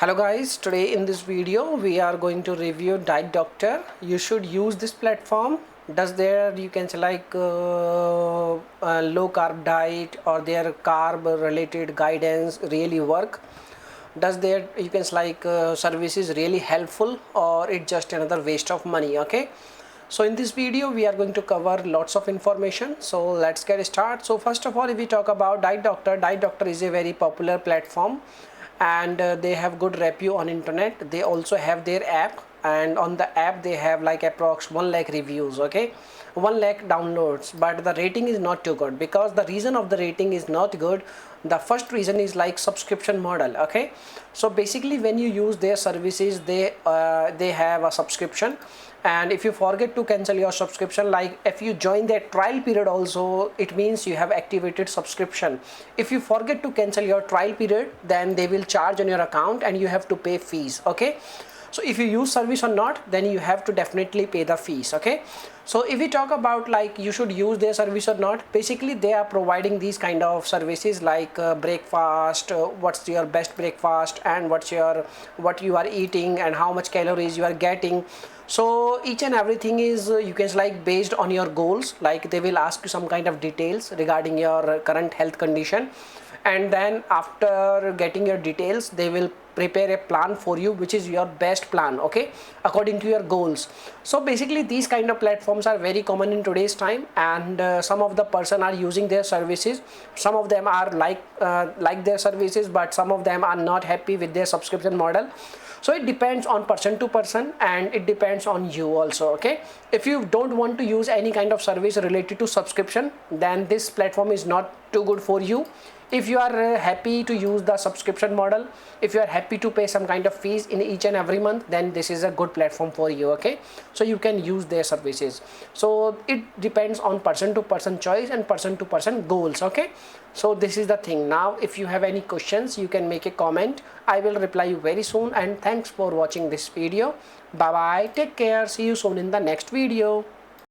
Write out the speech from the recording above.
Hello guys, today in this video we are going to review Diet Doctor. You should use this platform. Does their you can say like low carb diet or their carb related guidance really work? Does their you can say like services really helpful, or it's just another waste of money? Okay, so in this video we are going to cover lots of information, so let's get started. So first of all, if we talk about Diet Doctor is a very popular platform, and they have good review on internet. They also have their app, and on the app they have like approx 1 lakh reviews. Okay, 1 lakh downloads, but the rating is not too good. Because the reason of the rating is not good, the first reason is like subscription model. Okay, so basically when you use their services, they have a subscription, and if you forget to cancel your subscription, like if you join their trial period also, it means you have activated subscription. If you forget to cancel your trial period, then they will charge on your account and you have to pay fees. Okay, so if you use service or not, then you have to definitely pay the fees. Okay, so if we talk about like you should use their service or not, basically they are providing these kind of services like breakfast, what's your best breakfast, and what you are eating and how much calories you are getting. So each and everything is you can say like based on your goals. Like they will ask you some kind of details regarding your current health condition, and then after getting your details, they will prepare a plan for you, which is your best plan, okay, according to your goals. So basically these kind of platforms are very common in today's time, and some of the person are using their services. Some of them are like their services, but some of them are not happy with their subscription model. So it depends on person to person, and it depends on you also. Okay, if you don't want to use any kind of service related to subscription, then this platform is not too good for you. If you are happy to use the subscription model, if you are happy to pay some kind of fees in each and every month, then this is a good platform for you. Okay, so you can use their services. So it depends on person to person choice and person to person goals. Okay, so this is the thing. Now if you have any questions, you can make a comment. I will reply you very soon, and thanks for watching this video. Bye bye, take care, see you soon in the next video.